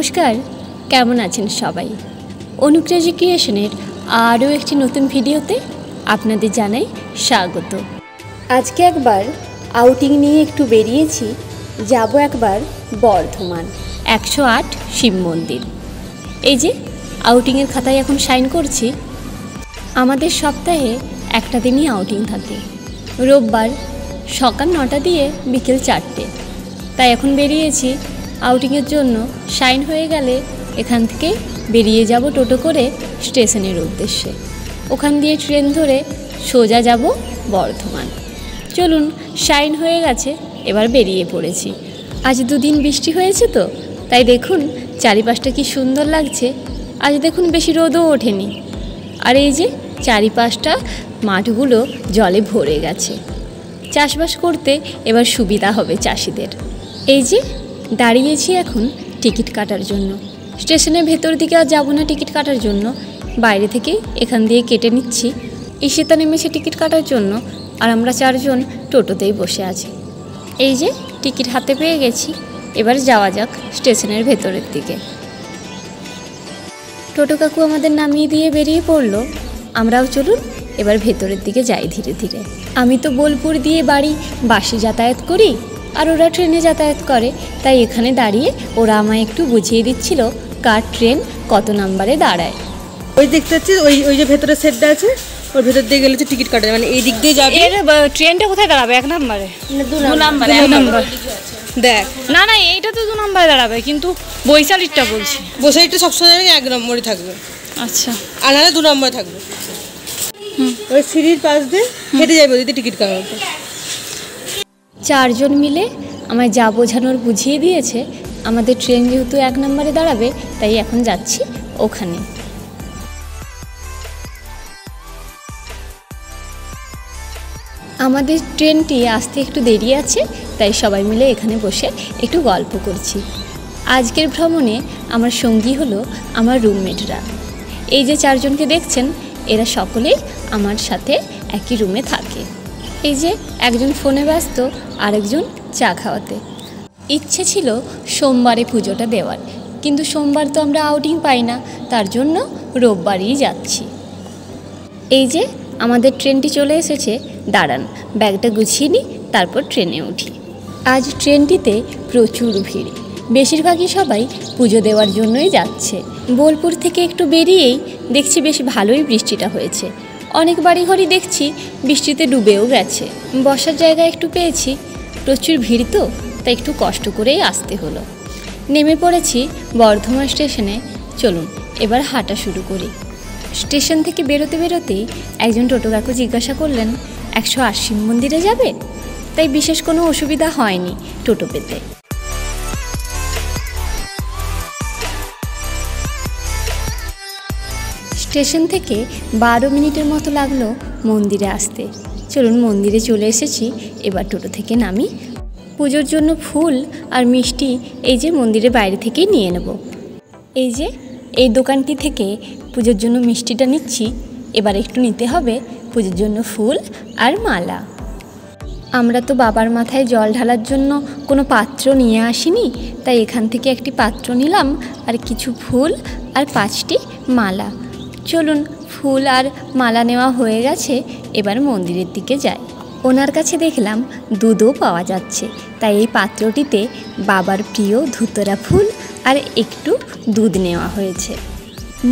নমস্কার, কেমন আছেন সবাই? অনুক্রেজি ক্রিয়েশনের আরও একটি নতুন ভিডিওতে আপনাদের জানাই স্বাগত। আজকে একবার আউটিং নিয়ে একটু বেরিয়েছি, যাব একবার বর্ধমান 108 শিব মন্দির। এই যে আউটিংয়ের খাতায় এখন সাইন করছি। আমাদের সপ্তাহে একটা দিনই আউটিং থাকে, রোববার সকাল 9টা দিয়ে বিকেল 4টে। তাই এখন বেরিয়েছি আউটিংয়ের জন্য। সাইন হয়ে গেলে এখান থেকে বেরিয়ে যাব টোটো করে স্টেশনের উদ্দেশ্যে। ওখান দিয়ে ট্রেন ধরে সোজা যাব বর্ধমান। চলুন, সাইন হয়ে গেছে, এবার বেরিয়ে পড়েছি। আজ দুদিন বৃষ্টি হয়েছে তো, তাই দেখুন চারিপাশটা কি সুন্দর লাগছে। আজ দেখুন বেশি রোদও ওঠেনি, আর এই যে চারিপাশটা মাঠগুলো জলে ভরে গেছে। চাষবাস করতে এবার সুবিধা হবে চাষিদের। এই যে দাঁড়িয়েছি এখন টিকিট কাটার জন্য। স্টেশনের ভেতর দিকে আর যাবো না টিকিট কাটার জন্য, বাইরে থেকে এখান দিয়ে কেটে নিচ্ছি। ঈশিতা নেমেছে টিকিট কাটার জন্য, আর আমরা 4 জন টোটোতেই বসে আছি। এই যে টিকিট হাতে পেয়ে গেছি, এবার যাওয়া যাক স্টেশনের ভেতরের দিকে। টোটো কাকু আমাদের নামিয়ে দিয়ে বেরিয়ে পড়লো। আমরাও চলুন এবার ভেতরের দিকে যাই ধীরে ধীরে। আমি তো বোলপুর দিয়ে বাড়ি বাসে যাতায়াত করি, আর ওরা ট্রেনে যাতায়াত করে, তাই এখানে দাঁড়িয়ে ওরা আমায় একটু বুঝিয়ে দিচ্ছিল কার ট্রেন কত নাম্বারে দাঁড়ায়। ওই দেখতে পাচ্ছি, ওই যে ভেতরে সেটটা আছে, ওর ভেতর দিয়ে গেলে টিকিট কাটা, মানে এই দিক দিয়ে যাবে। ট্রেনটা কোথায় দাঁড়াবে? 1 নম্বরে, 2 নম্বরে। দেখ না না, এইটা তো 2 নম্বরে দাঁড়াবে, কিন্তু বৈশালীটা বলছি। বৈশালীটা সবসময় 1 নম্বরে থাকবে। আচ্ছা, আর নাহলে 2 নম্বরে থাকবে। ওই সিঁড়ির পাশ দিয়ে হেঁটে যাবে, ওদিকে টিকিট কাটাবে। 4 জন মিলে আমায় যা বোঝানোর বুঝিয়ে দিয়েছে। আমাদের ট্রেন যেহেতু 1 নম্বরে দাঁড়াবে, তাই এখন যাচ্ছি ওখানে। আমাদের ট্রেনটি আসতে একটু দেরি আছে, তাই সবাই মিলে এখানে বসে একটু গল্প করছি। আজকের ভ্রমণে আমার সঙ্গী হলো আমার রুমমেটরা। এই যে 4 জনকে দেখছেন, এরা সকলেই আমার সাথে একই রুমে থাকে। এই যে একজন ফোনে ব্যস্ত, আরেকজন চা খাওয়াতে। ইচ্ছে ছিল সোমবারে পুজোটা দেওয়ার, কিন্তু সোমবার তো আমরা আউটিং পাই না, তার জন্য রোববারই যাচ্ছি। এই যে আমাদের ট্রেনটি চলে এসেছে, দাঁড়ান ব্যাগটা গুছিয়ে নিই, তারপর ট্রেনে উঠি। আজ ট্রেনটিতে প্রচুর ভিড়, বেশিরভাগই সবাই পুজো দেওয়ার জন্যই যাচ্ছে। বোলপুর থেকে একটু বেরিয়েই দেখছি বেশ ভালোই বৃষ্টিটা হয়েছে। অনেক বাড়িঘরই দেখছি বৃষ্টিতে ডুবেও গেছে। বসার জায়গা একটু পেয়েছি, প্রচুর ভিড় তো, তাই একটু কষ্ট করেই আসতে হলো। নেমে পড়েছি বর্ধমান স্টেশনে। চলুন এবার হাঁটা শুরু করি। স্টেশন থেকে বেরোতে বেরোতেই একজন টোটো কাকু জিজ্ঞাসা করলেন 108 শিব মন্দিরে যাবে? তাই বিশেষ কোনো অসুবিধা হয়নি টোটো পেতে। স্টেশন থেকে 12 মিনিটের মতো লাগলো মন্দিরে আসতে। চলুন মন্দিরে চলে এসেছি, এবার টোটো থেকে নামি। পুজোর জন্য ফুল আর মিষ্টি এই যে মন্দিরের বাইরে থেকেই নিয়ে নেব। এই যে এই দোকানটি থেকে পুজোর জন্য মিষ্টিটা নিচ্ছি। এবার একটু নিতে হবে পুজোর জন্য ফুল আর মালা। আমরা তো বাবার মাথায় জল ঢালার জন্য কোনো পাত্র নিয়ে আসিনি, তাই এখান থেকে একটি পাত্র নিলাম, আর কিছু ফুল আর 5টি মালা। চলুন, ফুল আর মালা নেওয়া হয়ে গেছে, এবার মন্দিরের দিকে যাই। ওনার কাছে দেখলাম দুধও পাওয়া যাচ্ছে, তাই এই পাত্রটিতে বাবার প্রিয় ধুতরা ফুল আর একটু দুধ নেওয়া হয়েছে।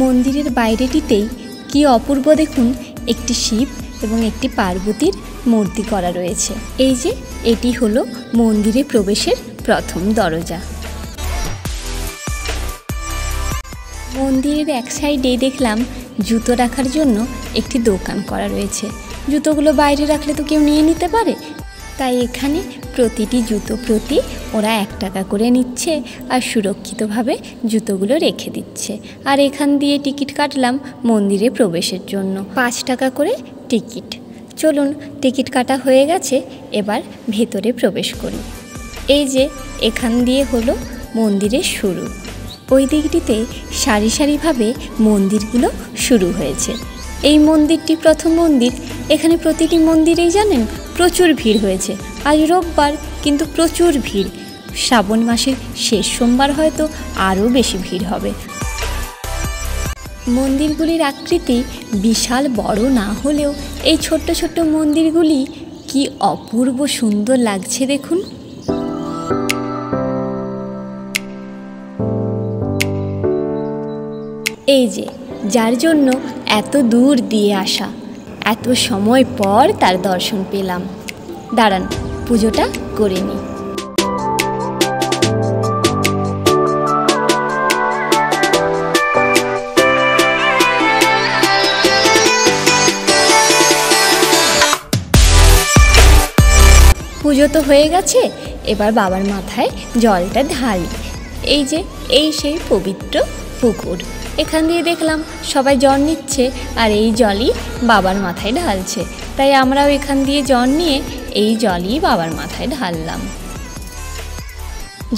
মন্দিরের বাইরেটিতেই কি অপূর্ব দেখুন, একটি শিব এবং একটি পার্বতীর মূর্তি করা রয়েছে। এই যে এটি হলো মন্দিরে প্রবেশের প্রথম দরজা। মন্দিরের এক সাইডে দেখলাম জুতো রাখার জন্য একটি দোকান করা রয়েছে। জুতোগুলো বাইরে রাখলে তো কেউ নিয়ে নিতে পারে, তাই এখানে প্রতিটি জুতো প্রতি ওরা 1 টাকা করে নিচ্ছে, আর সুরক্ষিতভাবে জুতোগুলো রেখে দিচ্ছে। আর এখান দিয়ে টিকিট কাটলাম মন্দিরে প্রবেশের জন্য, 5 টাকা করে টিকিট। চলুন, টিকিট কাটা হয়ে গেছে, এবার ভেতরে প্রবেশ করি। এই যে এখান দিয়ে হলো মন্দিরের শুরু। ওই দিকটিতে সারি সারিভাবে মন্দিরগুলো শুরু হয়েছে। এই মন্দিরটি প্রথম মন্দির। এখানে প্রতিটি মন্দিরেই জানেন প্রচুর ভিড় হয়েছে। আজ রোববার, কিন্তু প্রচুর ভিড়। শ্রাবণ মাসের শেষ সোমবার হয়তো আরও বেশি ভিড় হবে। মন্দিরগুলির আকৃতি বিশাল বড় না হলেও এই ছোট্ট ছোট্ট মন্দিরগুলি কি অপূর্ব সুন্দর লাগছে দেখুন। এই যে যার জন্য এত দূর দিয়ে আসা, এত সময় পর তার দর্শন পেলাম। দাঁড়ান, পুজোটা করে নিই। পুজো তো হয়ে গেছে, এবার বাবার মাথায় জলটা ঢালি। এই যে এই সেই পবিত্র পুকুর, এখান দিয়ে দেখলাম সবাই জল নিচ্ছে আর এই জলই বাবার মাথায় ঢালছে, তাই আমরাও এখান দিয়ে জল নিয়ে এই জলই বাবার মাথায় ঢাললাম।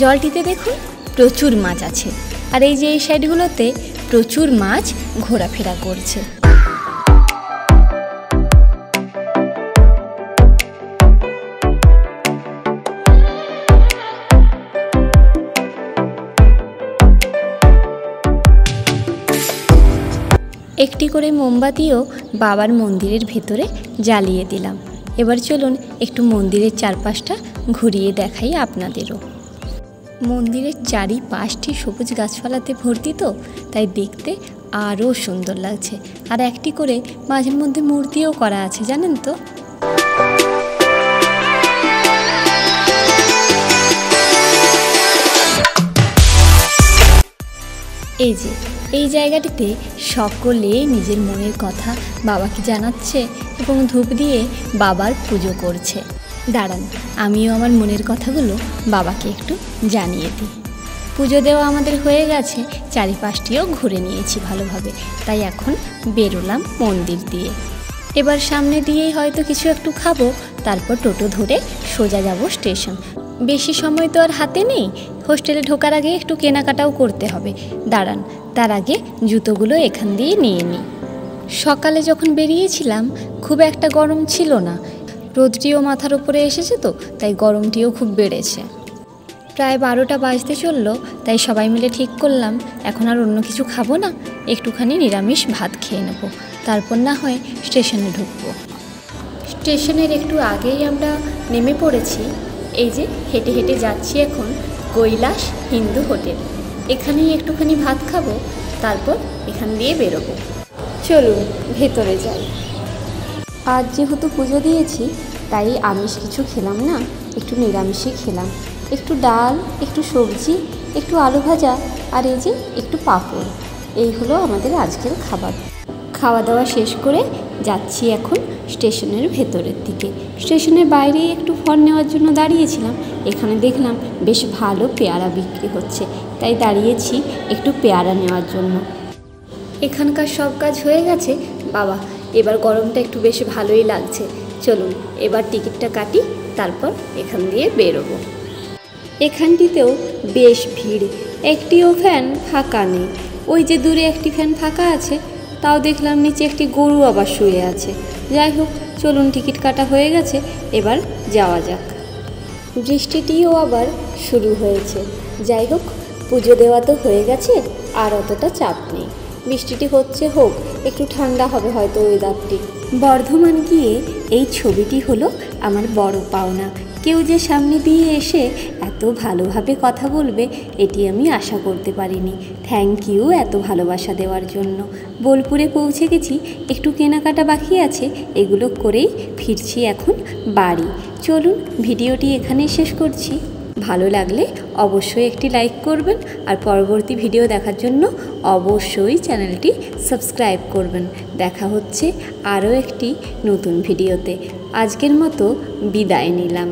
জলটিতে দেখুন প্রচুর মাছ আছে, আর এই যে এই সাইডগুলোতে প্রচুর মাছ ঘোরাফেরা করছে। একটি করে মোমবাতিও বাবার মন্দিরের ভেতরে জ্বালিয়ে দিলাম। এবার চলুন একটু মন্দিরের চারপাশটা ঘুরিয়ে দেখাই আপনাদেরও। মন্দিরের চারিপাশটি সবুজ গাছপালাতে ভর্তি, তো তাই দেখতে আরও সুন্দর লাগছে। আর একটি করে মাঝের মধ্যে মূর্তিও করা আছে, জানেন তো। এই যে এই জায়গাটিতে সকলে নিজের মনের কথা বাবাকে জানাচ্ছে এবং ধূপ দিয়ে বাবার পুজো করছে। দাঁড়ান, আমিও আমার মনের কথাগুলো বাবাকে একটু জানিয়ে দিই। পুজো দেওয়া আমাদের হয়ে গেছে, চারিপাশটিও ঘুরে নিয়েছি ভালোভাবে, তাই এখন বেরোলাম মন্দির দিয়ে। এবার সামনে দিয়েই হয়তো কিছু একটু খাবো, তারপর টোটো ধরে সোজা যাব স্টেশন। বেশি সময় তো আর হাতে নেই, হোস্টেলে ঢোকার আগে একটু কেনাকাটাও করতে হবে। দাঁড়ান, তার আগে জুতোগুলো এখান দিয়ে নিয়ে নিই। সকালে যখন বেরিয়েছিলাম খুব একটা গরম ছিল না, রোদটিও মাথার উপরে এসেছে, তো তাই গরমটিও খুব বেড়েছে। প্রায় 12টা বাজতে চললো, তাই সবাই মিলে ঠিক করলাম এখন আর অন্য কিছু খাবো না, একটুখানি নিরামিষ ভাত খেয়ে নেব, তারপর না হয় স্টেশনে ঢুকবো। স্টেশনের একটু আগেই আমরা নেমে পড়েছি। এই যে হেঁটে হেঁটে যাচ্ছি এখন কৈলাস হিন্দু হোটেল, এখানেই একটুখানি ভাত খাবো, তারপর এখান দিয়ে বেরোবো। চলুন ভেতরে যাই। আজ যেহেতু পুজো দিয়েছি তাই আমিষ কিছু খেলাম না, একটু নিরামিষই খেলাম। একটু ডাল, একটু সবজি, একটু আলু ভাজা আর এই যে একটু পাঁপড়, এই হলো আমাদের আজকের খাবার। খাওয়া দাওয়া শেষ করে যাচ্ছি এখন স্টেশনের ভেতরের দিকে। স্টেশনের বাইরে একটু ফল নেওয়ার জন্য দাঁড়িয়েছিলাম, এখানে দেখলাম বেশ ভালো পেয়ারা বিক্রি হচ্ছে, তাই দাঁড়িয়েছি একটু পেয়ারা নেওয়ার জন্য। এখানকার সব কাজ হয়ে গেছে বাবা, এবার গরমটা একটু বেশ ভালোই লাগছে। চলুন এবার টিকিটটা কাটি, তারপর এখান দিয়ে বেরোবো। এখানটিতেও বেশ ভিড়, একটিও ফ্যান ফাঁকা নেই। ওই যে দূরে একটি ফ্যান ফাঁকা আছে, তাও দেখলাম নিচে একটি গরু আবার শুয়ে আছে। যাই হোক, চলুন টিকিট কাটা হয়ে গেছে, এবার যাওয়া যাক। বৃষ্টিটিও আবার শুরু হয়েছে। যাই হোক, পুজো দেওয়া তো হয়ে গেছে, আর অতটা চাপ নেই। বৃষ্টিটি হচ্ছে, হোক, একটু ঠান্ডা হবে হয়তো ওয়েদারটি। বর্ধমান গিয়ে এই ছবিটি হলো আমার বড় পাওনা। কেউ যে সামনে দিয়ে এসে এত ভালোভাবে কথা বলবে এটি আমি আশা করতে পারিনি। থ্যাংক ইউ এত ভালোবাসা দেওয়ার জন্য। বোলপুরে পৌঁছে গেছি, একটু কেনাকাটা বাকি আছে, এগুলো করেই ফিরছি এখন বাড়ি। চলুন ভিডিওটি এখানেই শেষ করছি। ভালো লাগলে অবশ্যই একটি লাইক করবেন, আর পরবর্তী ভিডিও দেখার জন্য অবশ্যই চ্যানেলটি সাবস্ক্রাইব করবেন। দেখা হচ্ছে আরও একটি নতুন ভিডিওতে। আজকের মতো বিদায় নিলাম।